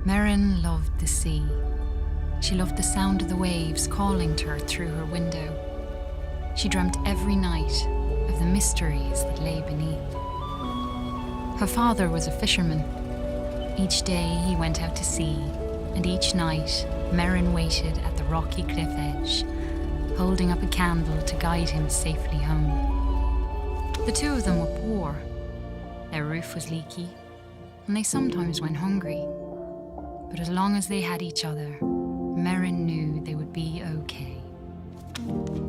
Merrin loved the sea. She loved the sound of the waves calling to her through her window. She dreamt every night of the mysteries that lay beneath. Her father was a fisherman. Each day he went out to sea, and each night Merrin waited at the rocky cliff edge, holding up a candle to guide him safely home. The two of them were poor. Their roof was leaky, and they sometimes went hungry. But as long as they had each other, Merrin knew they would be okay.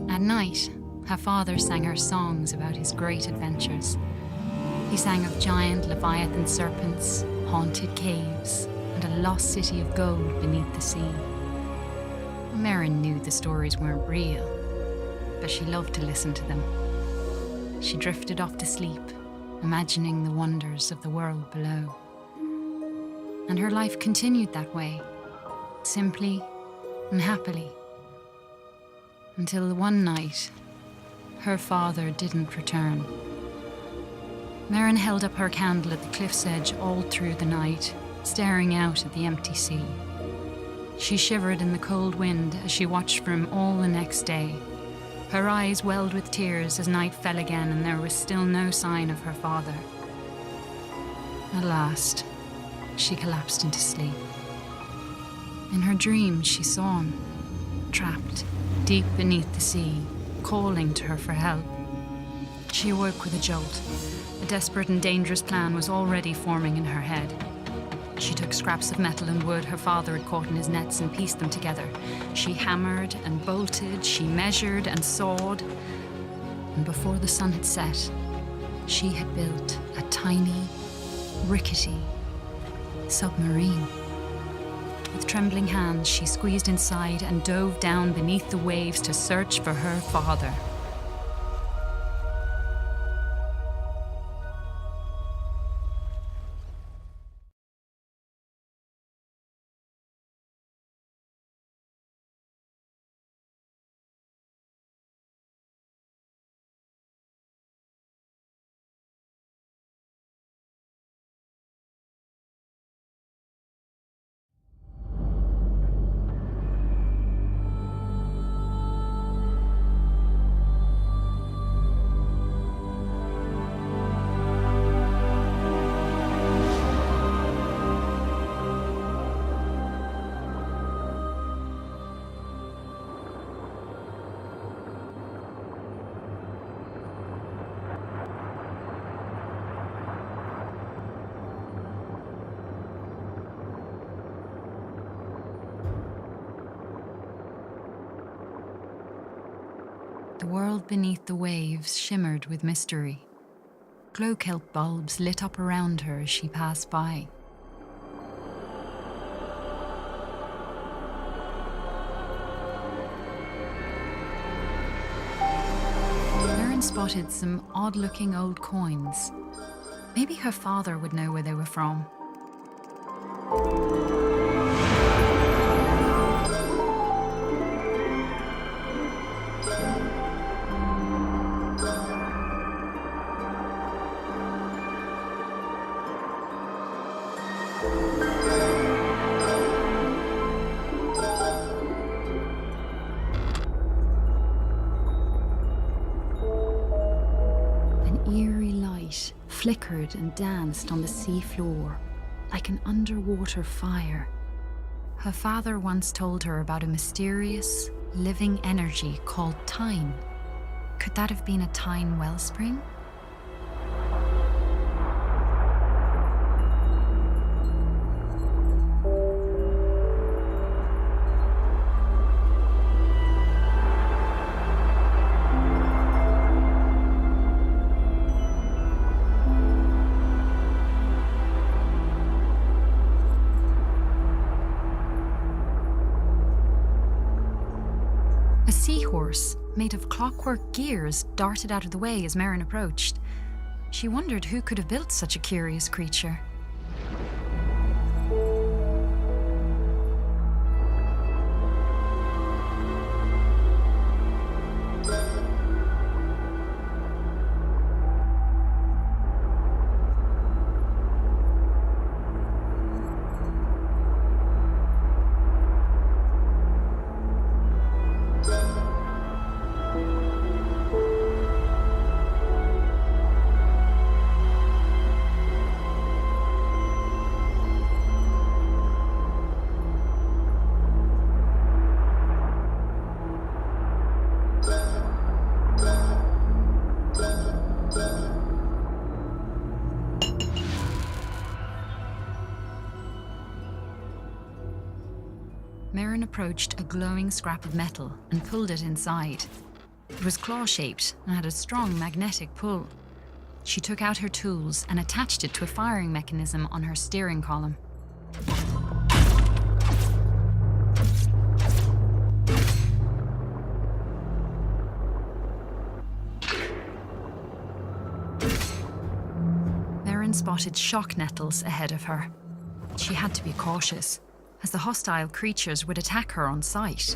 At night, her father sang her songs about his great adventures. He sang of giant leviathan serpents, haunted caves, and a lost city of gold beneath the sea. Merrin knew the stories weren't real, but she loved to listen to them. She drifted off to sleep, imagining the wonders of the world below. And her life continued that way, simply and happily, until one night, her father didn't return. Merrin held up her candle at the cliff's edge all through the night, staring out at the empty sea. She shivered in the cold wind as she watched for him all the next day. Her eyes welled with tears as night fell again and there was still no sign of her father. At last, she collapsed into sleep. In her dreams, she saw him, trapped deep beneath the sea, calling to her for help. She awoke with a jolt. A desperate and dangerous plan was already forming in her head. She took scraps of metal and wood her father had caught in his nets and pieced them together. She hammered and bolted, she measured and sawed. And before the sun had set, she had built a tiny, rickety submarine. With trembling hands, she squeezed inside and dove down beneath the waves to search for her father. The world beneath the waves shimmered with mystery. Glow-kelp bulbs lit up around her as she passed by. Merrin spotted some odd-looking old coins. Maybe her father would know where they were from. Flickered and danced on the sea floor like an underwater fire. Her father once told her about a mysterious, living energy called Tyne. Could that have been a Tyne wellspring? A seahorse made of clockwork gears, darted out of the way as Merrin approached. She wondered who could have built such a curious creature. Merrin approached a glowing scrap of metal and pulled it inside. It was claw-shaped and had a strong magnetic pull. She took out her tools and attached it to a firing mechanism on her steering column. Merrin spotted shock nettles ahead of her. She had to be cautious, as the hostile creatures would attack her on sight.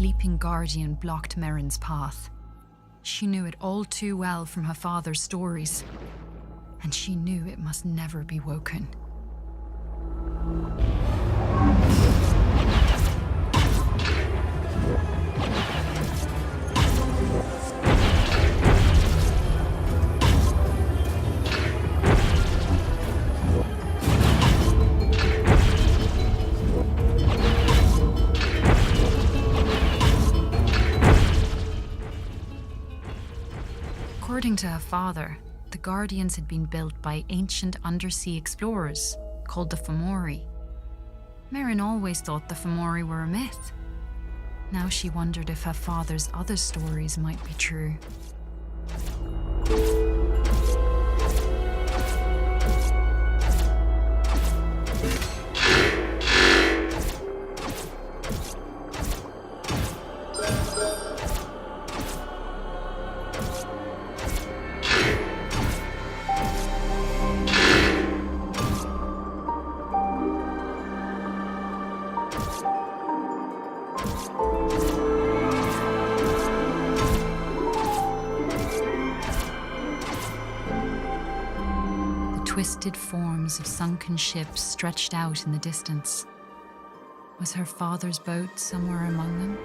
Sleeping guardian blocked Merrin's path. She knew it all too well from her father's stories, and she knew it must never be woken. According to her father, the Guardians had been built by ancient undersea explorers called the Fomori. Merrin always thought the Fomori were a myth. Now she wondered if her father's other stories might be true. Twisted forms of sunken ships stretched out in the distance. Was her father's boat somewhere among them?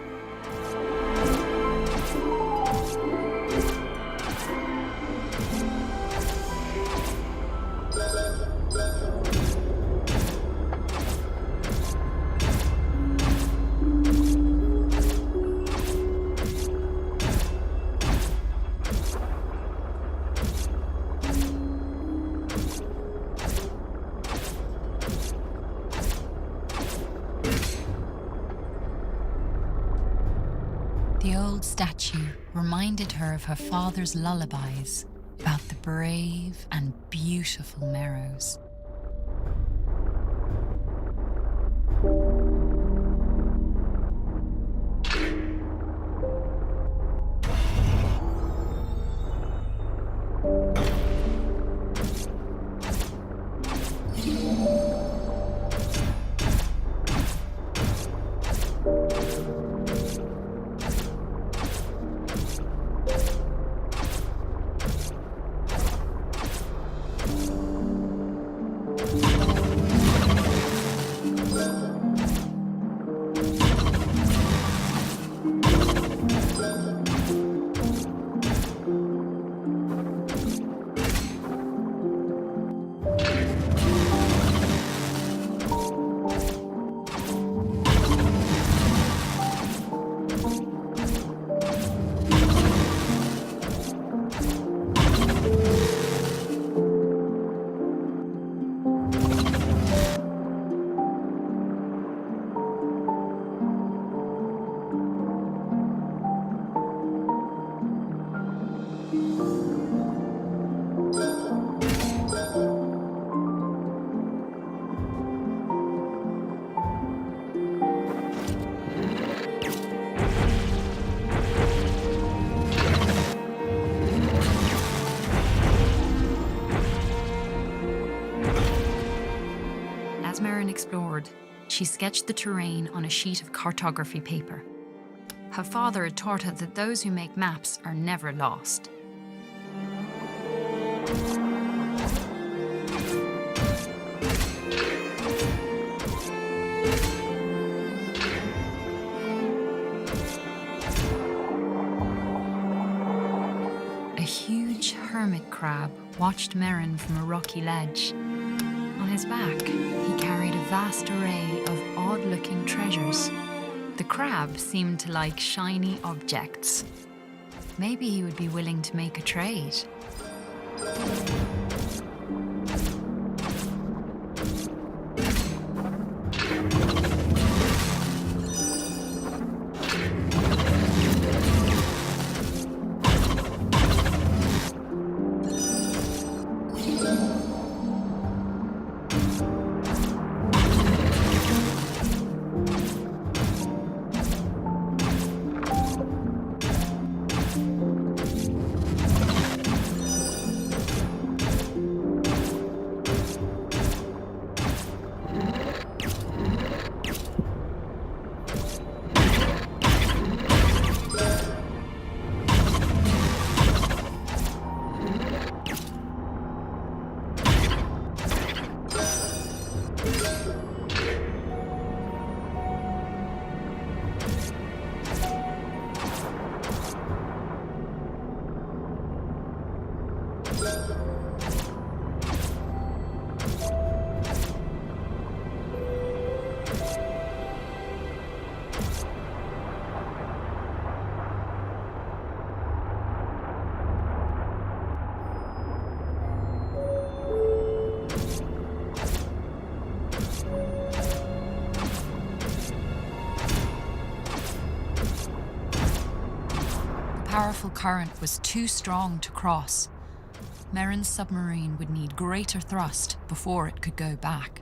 The old statue reminded her of her father's lullabies about the brave and beautiful Merrows. As Merrin explored, she sketched the terrain on a sheet of cartography paper. Her father had taught her that those who make maps are never lost. A huge hermit crab watched Merrin from a rocky ledge. On his back, he carried a vast array of odd-looking treasures. The crab seemed to like shiny objects. Maybe he would be willing to make a trade. The powerful current was too strong to cross. Merrin's submarine would need greater thrust before it could go back.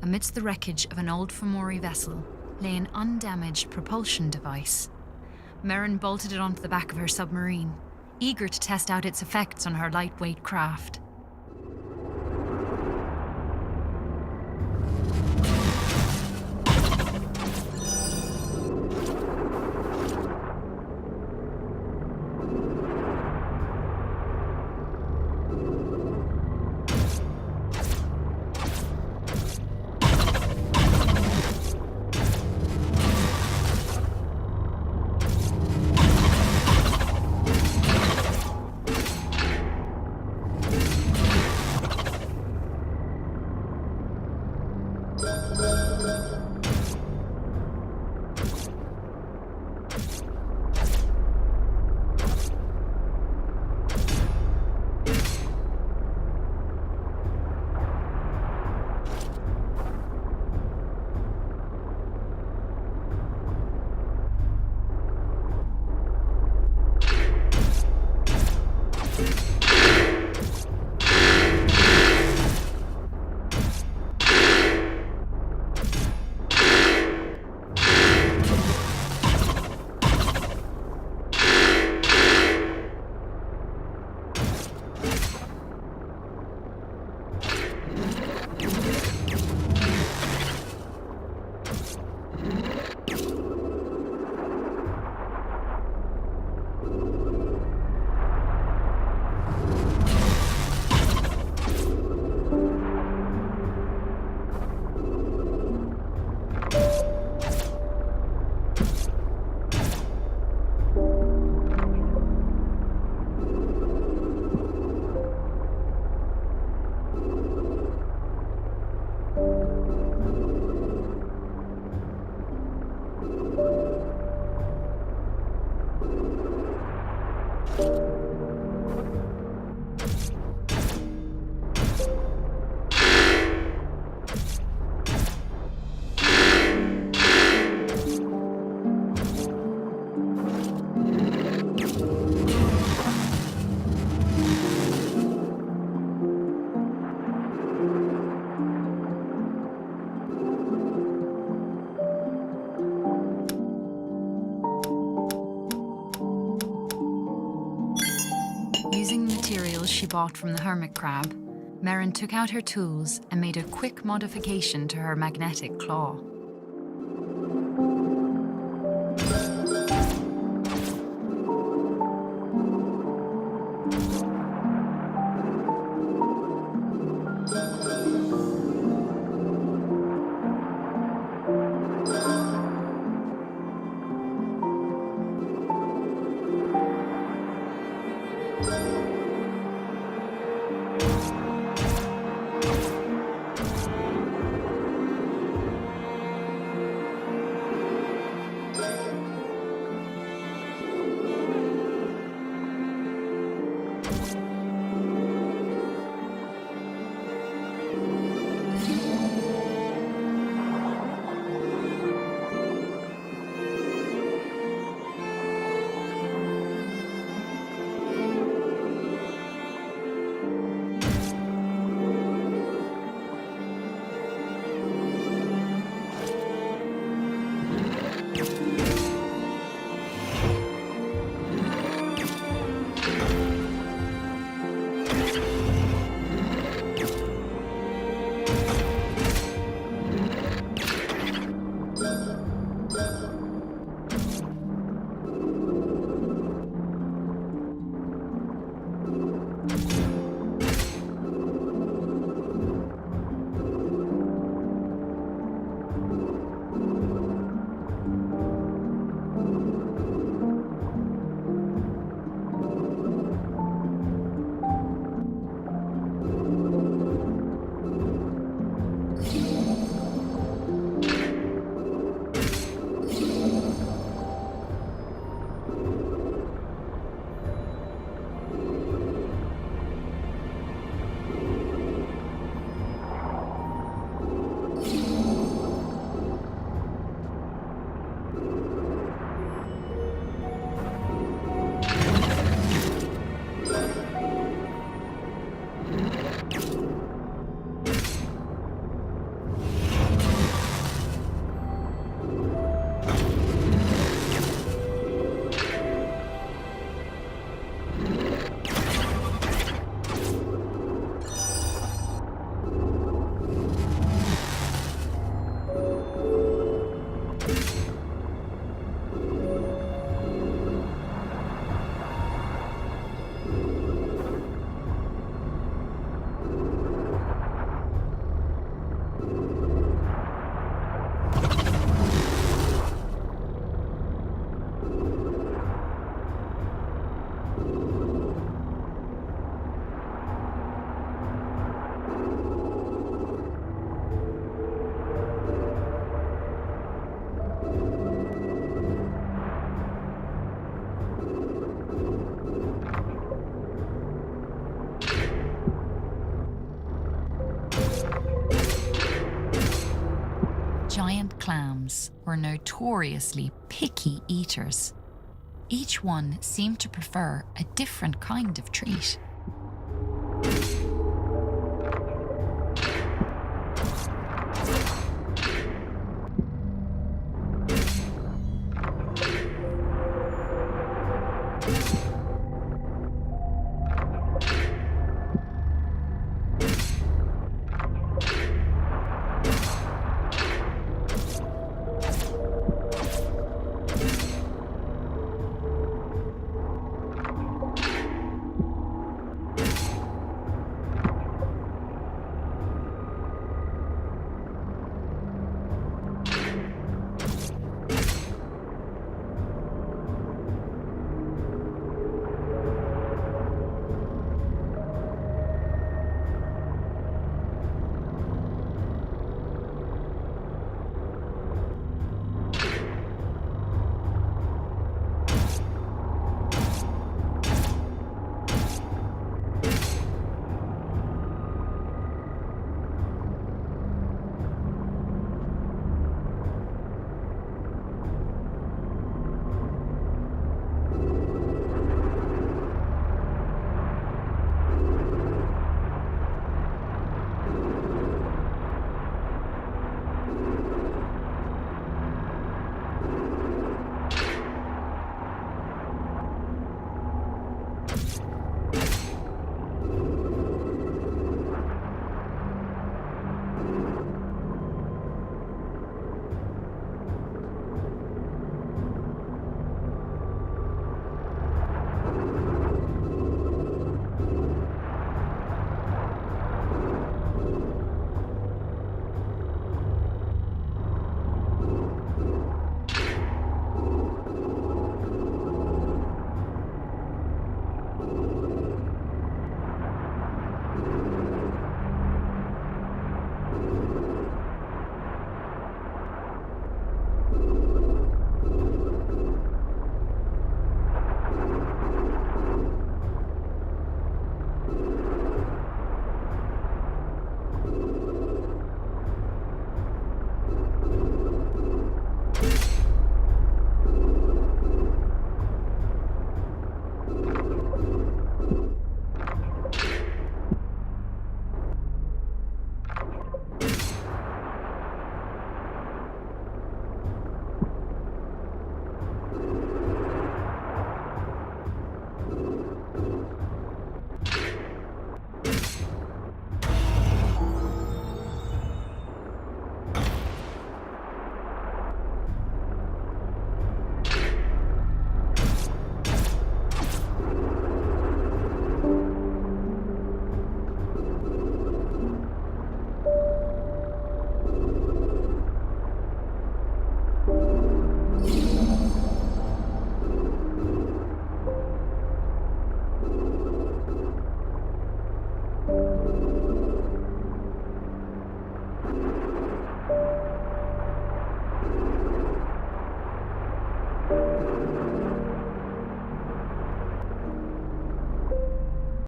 Amidst the wreckage of an old Fomori vessel lay an undamaged propulsion device. Merrin bolted it onto the back of her submarine, eager to test out its effects on her lightweight craft. Using materials she bought from the hermit crab, Merrin took out her tools and made a quick modification to her magnetic claw. Giant clams were notoriously picky eaters. Each one seemed to prefer a different kind of treat.